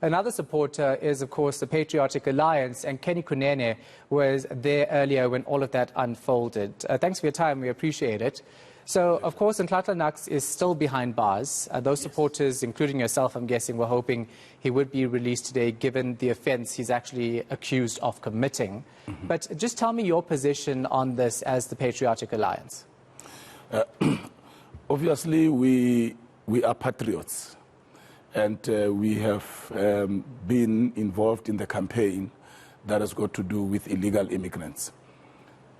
Another supporter is, of course, the Patriotic Alliance, and Kenny Kunene was there earlier when all of that unfolded. Thanks for your time. We appreciate it. So, of course, Nhlanhla Lux is still behind bars. Those supporters, including yourself, I'm guessing, were hoping he would be released today, given the offence he's actually accused of committing. But just tell me your position on this as the Patriotic Alliance. Obviously, we are patriots, and we have been involved in the campaign that has got to do with illegal immigrants.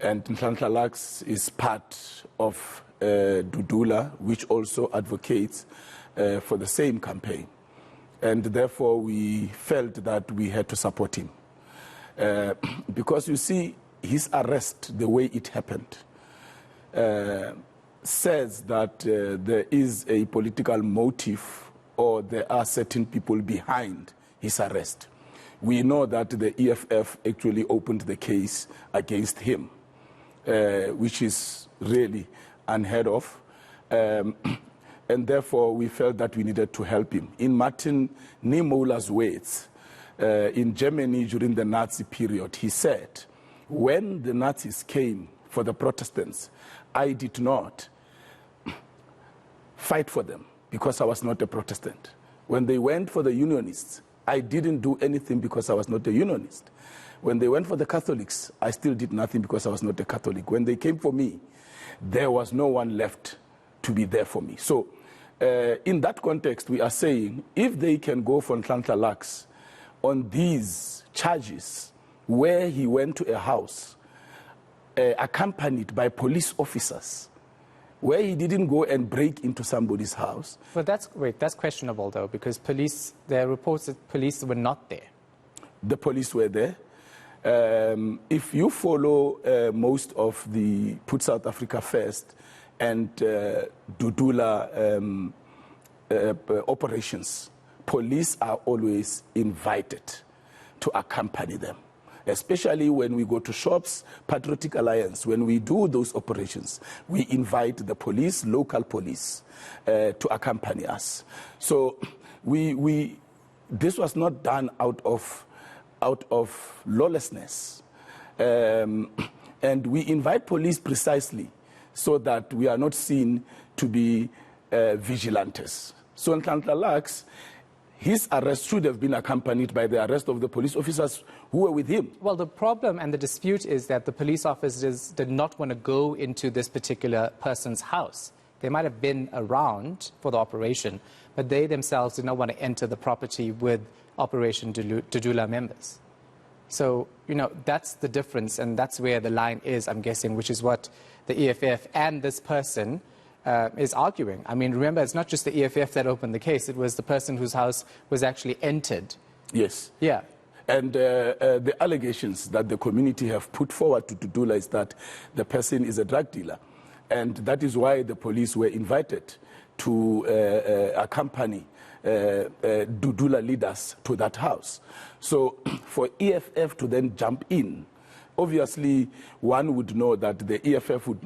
And Nhlanhla Lux is part of Dudula, which also advocates for the same campaign. And therefore, we felt that we had to support him. Because you see, his arrest, the way it happened, says that there is a political motive, or there are certain people behind his arrest. We know that the EFF actually opened the case against him, which is really unheard of. And therefore, we felt that we needed to help him. In Martin Niemöller's words, in Germany during the Nazi period, he said, when the Nazis came for the Protestants, I did not fight for them because I was not a Protestant. When they went for the Unionists, I didn't do anything because I was not a Unionist. When they went for the Catholics, I still did nothing because I was not a Catholic. When they came for me, there was no one left to be there for me. So in that context, we are saying, if they can go for Nhlanhla Lux on these charges, where he went to a house accompanied by police officers, where he didn't go and break into somebody's house. But that's questionable, though, because there are reports that police were not there. The police were there. If you follow most of the Put South Africa First and Dudula operations, police are always invited to accompany them. Especially when we go to shops, Patriotic Alliance, when we do those operations, we invite the police, local police, to accompany us. So this was not done out of lawlessness. And we invite police precisely so that we are not seen to be vigilantes. So Nhlanhla Lux, his arrest should have been accompanied by the arrest of the police officers who were with him. Well, the problem and the dispute is that the police officers did not want to go into this particular person's house. They might have been around for the operation, but they themselves did not want to enter the property with Operation Dudula members. So, that's the difference, and that's where the line is, I'm guessing, which is what the EFF and this person is arguing. I mean, remember, it's not just the EFF that opened the case. It was the person whose house was actually entered. Yes. Yeah. And the allegations that the community have put forward to Dudula is that the person is a drug dealer. And that is why the police were invited to accompany Dudula leaders to that house. So for EFF to then jump in, obviously one would know that the EFF would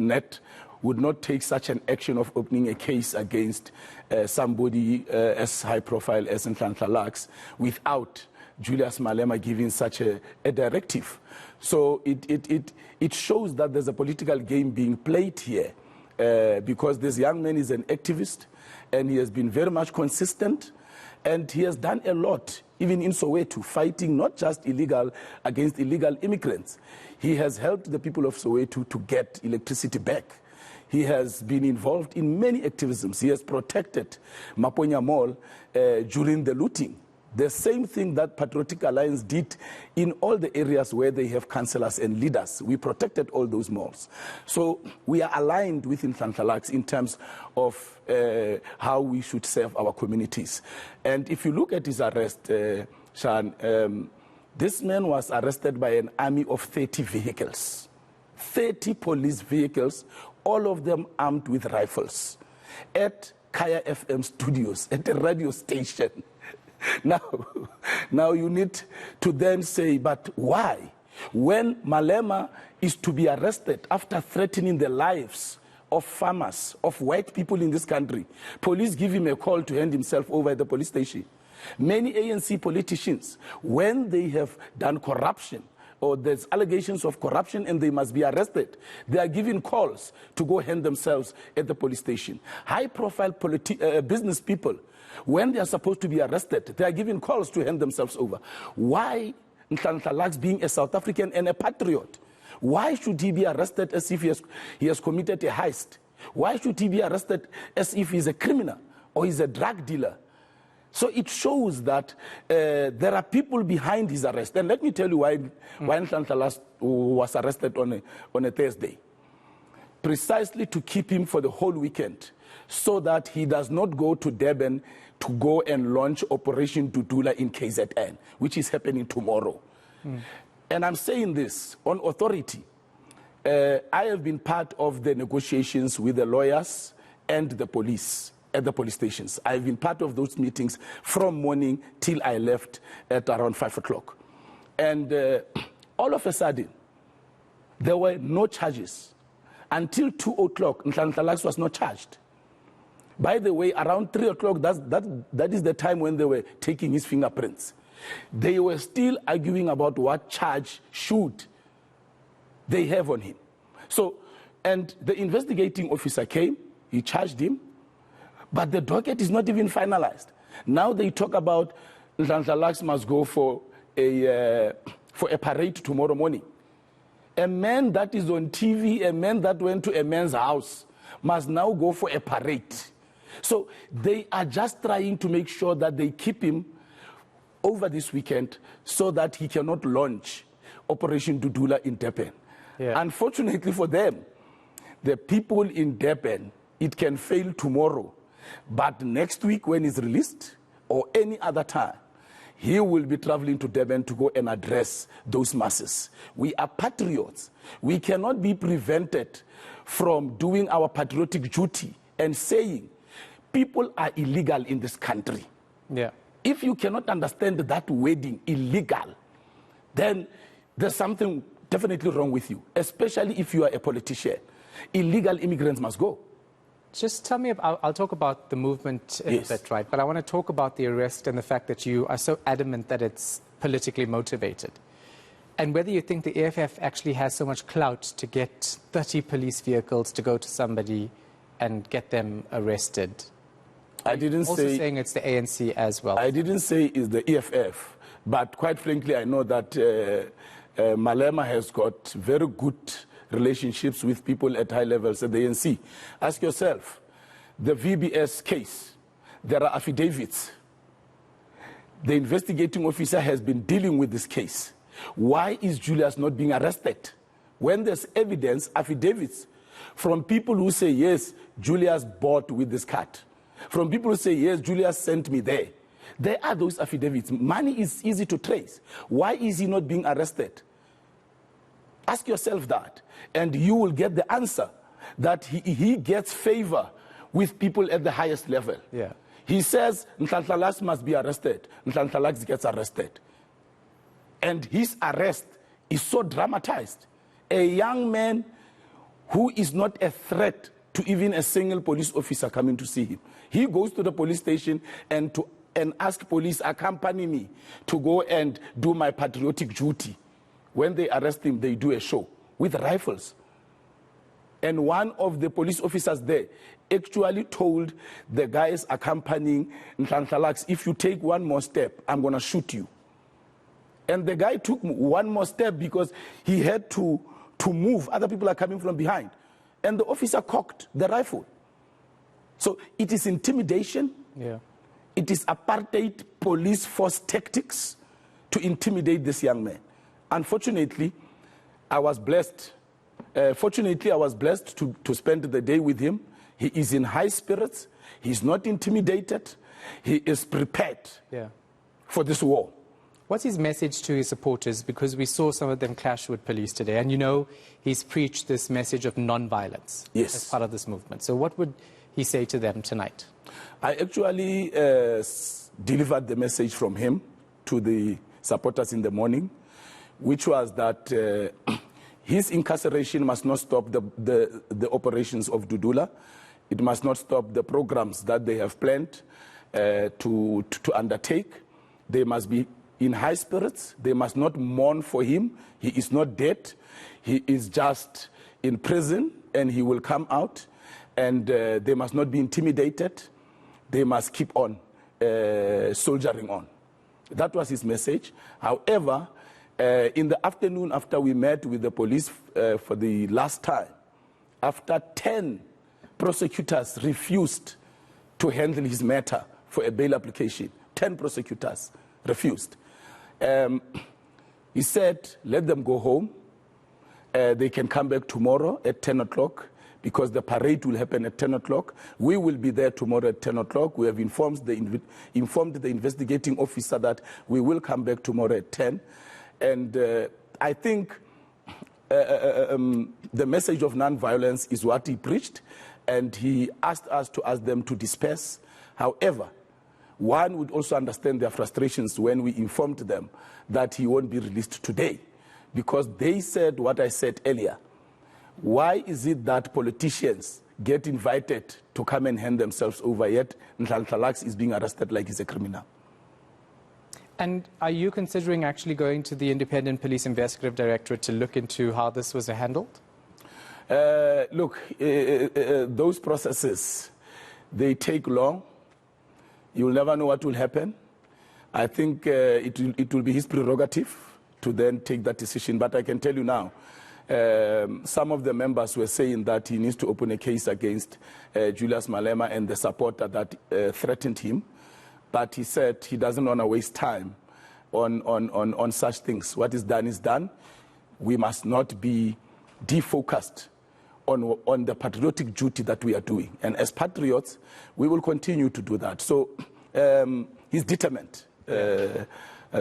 not take such an action of opening a case against somebody as high profile as Nhlanhla Lux without Julius Malema giving such a directive. So it shows that there's a political game being played here because this young man is an activist and he has been very much consistent and he has done a lot, even in Soweto, fighting not just against illegal immigrants. He has helped the people of Soweto to get electricity back. He has been involved in many activisms. He has protected Maponya Mall during the looting. The same thing that Patriotic Alliance did in all the areas where they have councillors and leaders. We protected all those malls. So we are aligned with Nhlanhla Lux in terms of how we should serve our communities. And if you look at his arrest, Shan, this man was arrested by an army of 30 vehicles, 30 police vehicles, all of them armed with rifles, at Kaya FM studios, at a radio station. Now you need to then say, but why? When Malema is to be arrested after threatening the lives of farmers, of white people in this country, police give him a call to hand himself over at the police station. Many ANC politicians, when they have done corruption, or there's allegations of corruption and they must be arrested, they are given calls to go hand themselves at the police station. High-profile business people, when they are supposed to be arrested, they are given calls to hand themselves over. Why Nhlanhla Lux, being a South African and a patriot, why should he be arrested as if he has committed a heist? Why should he be arrested as if he's a criminal or he's a drug dealer? So it shows that there are people behind his arrest. And let me tell you why Nhlanhla Lux was arrested on a Thursday. Precisely to keep him for the whole weekend, so that he does not go to Durban to go and launch Operation Dudula in KZN, which is happening tomorrow. And I'm saying this on authority. I have been part of the negotiations with the lawyers and the police at the police stations. I've been part of those meetings from morning till I left at around 5 o'clock. And all of a sudden, there were no charges. Until 2 o'clock, Nhlanhla Lux was not charged. By the way, around 3 o'clock, that is the time when they were taking his fingerprints. They were still arguing about what charge should they have on him. So, and the investigating officer came, he charged him, but the docket is not even finalized. Now they talk about Nhlanhla Lux must go for a parade tomorrow morning. A man that is on TV, a man that went to a man's house, must now go for a parade. So they are just trying to make sure that they keep him over this weekend so that he cannot launch Operation Dudula in Durban. Yeah. Unfortunately for them, the people in Durban, it can fail tomorrow. But next week when he's released, or any other time, he will be traveling to Durban to go and address those masses. We are patriots. We cannot be prevented from doing our patriotic duty and saying people are illegal in this country. Yeah. If you cannot understand that wording, illegal, then there's something definitely wrong with you, especially if you are a politician. Illegal immigrants must go. Just tell me, I'll talk about the movement in a bit, right? But I want to talk about the arrest and the fact that you are so adamant that it's politically motivated. And whether you think the EFF actually has so much clout to get 30 police vehicles to go to somebody and get them arrested. I didn't also say... saying it's the ANC as well. I didn't say it's the EFF. But quite frankly, I know that Malema has got very good relationships with people at high levels at the ANC. Ask yourself, the VBS case, there are affidavits. The investigating officer has been dealing with this case. Why is Julius not being arrested? When there's evidence, affidavits, from people who say, yes, Julius bought with this card. From people who say, yes, Julius sent me there. There are those affidavits. Money is easy to trace. Why is he not being arrested? Ask yourself that, and you will get the answer that he gets favor with people at the highest level. Yeah. He says Nhlanhla Lux must be arrested. Nhlanhla Lux gets arrested. And his arrest is so dramatized. A young man who is not a threat to even a single police officer coming to see him. He goes to the police station and ask police, accompany me to go and do my patriotic duty. When they arrest him, they do a show with rifles. And one of the police officers there actually told the guys accompanying Nhlanhla Lux, if you take one more step, I'm going to shoot you. And the guy took one more step because he had to move. Other people are coming from behind. And the officer cocked the rifle. So it is intimidation. Yeah. It is apartheid police force tactics to intimidate this young man. Unfortunately, I was blessed. Fortunately, I was blessed to spend the day with him. He is in high spirits. He's not intimidated. He is prepared for this war. What's his message to his supporters? Because we saw some of them clash with police today. And you know, he's preached this message of non-violence as part of this movement. So what would he say to them tonight? I actually delivered the message from him to the supporters in the morning, which was that his incarceration must not stop the operations of Dudula. It must not stop the programs that they have planned. to undertake. They must be in high spirits. They must not mourn for him. He is not dead. He is just in prison, and he will come out. And they must not be intimidated. They must keep on soldiering on. That was his message. However, in the afternoon, after we met with the police for the last time, after 10 prosecutors refused to handle his matter for a bail application, 10 prosecutors refused. He said, let them go home. They can come back tomorrow at 10 o'clock because the parade will happen at 10 o'clock. We will be there tomorrow at 10 o'clock. We have informed the investigating officer that we will come back tomorrow at 10. And I think the message of non-violence is what he preached, and he asked us to ask them to disperse. However, one would also understand their frustrations when we informed them that he won't be released today, because they said what I said earlier. Why is it that politicians get invited to come and hand themselves over, yet Nhlanhla Lux is being arrested like he's a criminal? And are you considering actually going to the Independent Police Investigative Directorate to look into how this was handled? Look, those processes, they take long. You'll never know what will happen. I think it will be his prerogative to then take that decision. But I can tell you now, some of the members were saying that he needs to open a case against Julius Malema and the supporter that threatened him. But he said he doesn't want to waste time on such things. What is done. We must not be defocused on the patriotic duty that we are doing. And as patriots, we will continue to do that. So he's determined.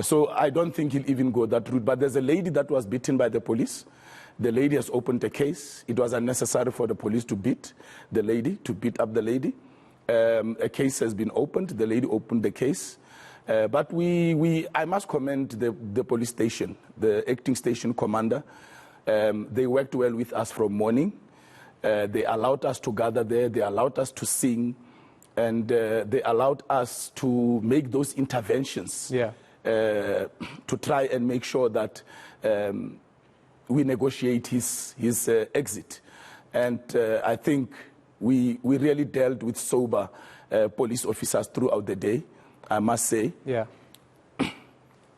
So I don't think he'll even go that route. But there's a lady that was beaten by the police. The lady has opened a case. It was unnecessary for the police to beat up the lady. A case has been opened. The lady opened the case. But I must commend the police station, the acting station commander. They worked well with us from morning. They allowed us to gather there. They allowed us to sing. And they allowed us to make those interventions to try and make sure that we negotiate his exit. And I think we really dealt with sober police officers throughout the day, I must say. Yeah.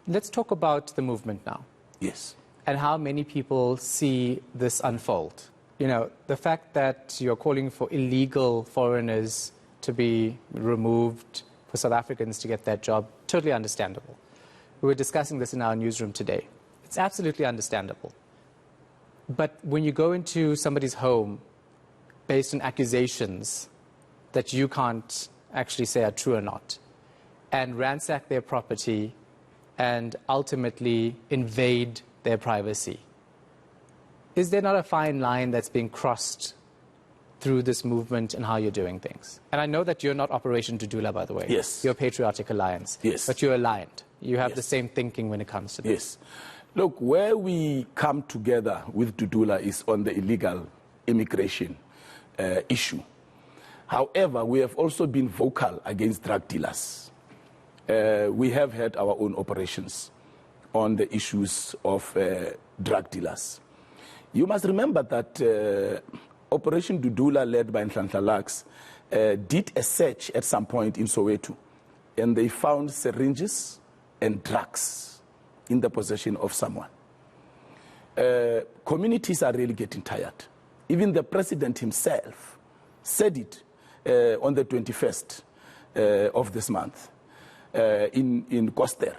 Let's talk about the movement now. Yes. And how many people see this unfold. You know, the fact that you're calling for illegal foreigners to be removed, for South Africans to get that job, totally understandable. We were discussing this in our newsroom today. It's absolutely understandable. But when you go into somebody's home based on accusations that you can't actually say are true or not, and ransack their property and ultimately invade their privacy, is there not a fine line that's being crossed through this movement and how you're doing things? And I know that you're not Operation Dudula, by the way. Yes. You're Patriotic Alliance. Yes. But you're aligned. You have Yes. the same thinking when it comes to this. Yes. Look, where we come together with Dudula is on the illegal immigration issue. However, we have also been vocal against drug dealers. We have had our own operations on the issues of drug dealers. You must remember that Operation Dudula, led by Nhlanhla Lux, did a search at some point in Soweto, and they found syringes and drugs in the possession of someone. Communities are really getting tired. Even the president himself said it on the 21st of this month in Koster,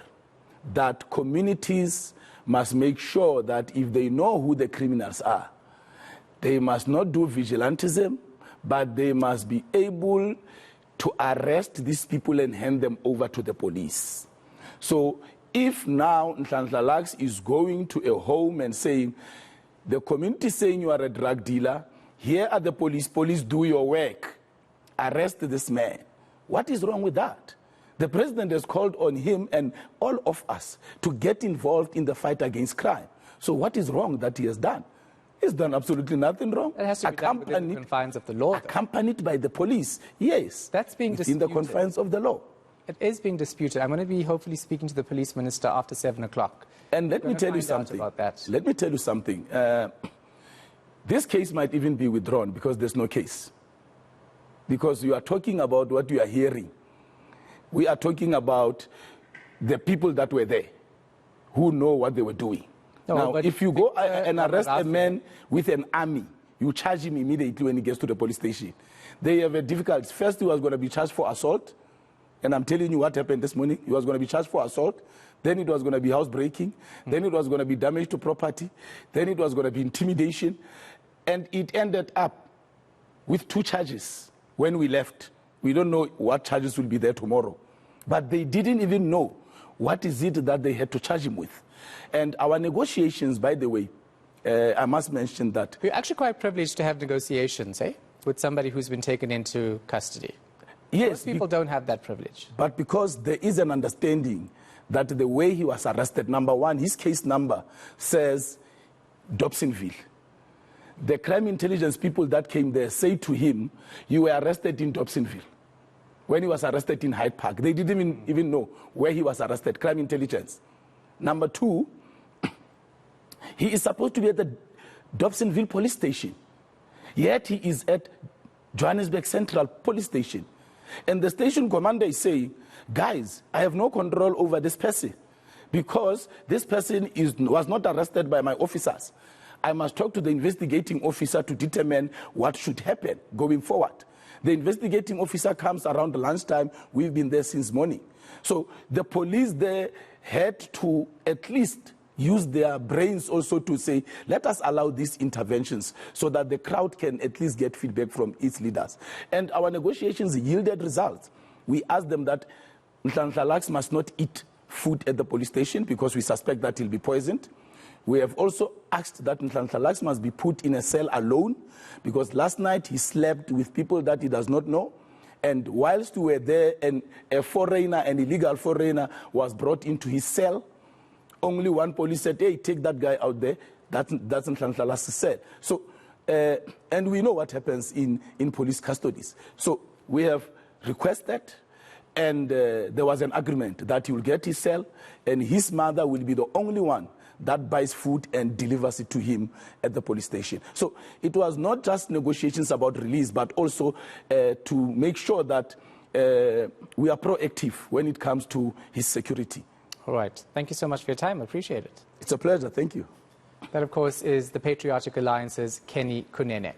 that communities must make sure that if they know who the criminals are, they must not do vigilantism, but they must be able to arrest these people and hand them over to the police. So if now Nhlanhla Lux is going to a home and saying, the community saying you are a drug dealer, here are the police, do your work, arrest this man. What is wrong with that? The president has called on him and all of us to get involved in the fight against crime. So what is wrong that he has done? He's done absolutely nothing wrong. It has to be done within the confines of the law, though. Accompanied by the police, yes. That's being disputed. In the confines of the law. It is being disputed. I'm going to be hopefully speaking to the police minister after 7 o'clock. And let me tell you something. About that. Let me tell you something. This case might even be withdrawn because there's no case. Because you are talking about what you are hearing. We are talking about the people that were there who know what they were doing. No, now, if you go and arrest a man with an army, you charge him immediately when he gets to the police station. They have a difficult. First, he was going to be charged for assault. And I'm telling you what happened this morning. He was going to be charged for assault. Then it was going to be housebreaking. Then it was going to be damage to property. Then it was going to be intimidation. And it ended up with 2 charges when we left. We don't know what charges will be there tomorrow. But they didn't even know what is it that they had to charge him with. And our negotiations, by the way, I must mention that. We're actually quite privileged to have negotiations, with somebody who's been taken into custody. Yes. Most people don't have that privilege. But because there is an understanding that the way he was arrested, number one, his case number says Dobsonville. The crime intelligence people that came there say to him, you were arrested in Dobsonville. When he was arrested in Hyde Park, they didn't even know where he was arrested, crime intelligence. Number two, he is supposed to be at the Dobsonville police station. Yet he is at Johannesburg Central police station. And the station commander is saying, guys, I have no control over this person because this person was not arrested by my officers. I must talk to the investigating officer to determine what should happen going forward. The investigating officer comes around lunchtime. We've been there since morning. So the police there had to at least use their brains also to say, let us allow these interventions so that the crowd can at least get feedback from its leaders. And our negotiations yielded results. We asked them that Nhlanhla Lux must not eat food at the police station because we suspect that he'll be poisoned. We have also asked that Nhlanhla Lux must be put in a cell alone because last night he slept with people that he does not know. And whilst we were there, a foreigner, an illegal foreigner, was brought into his cell. Only one police said, hey, take that guy out there. That's Nhlanhla Lux's cell. So, and we know what happens in police custodies. So we have requested, and there was an agreement that he will get his cell, and his mother will be the only one that buys food and delivers it to him at the police station. So it was not just negotiations about release, but also to make sure that we are proactive when it comes to his security. All right. Thank you so much for your time. I appreciate it. It's a pleasure. Thank you. That, of course, is the Patriotic Alliance's Kenny Kunene.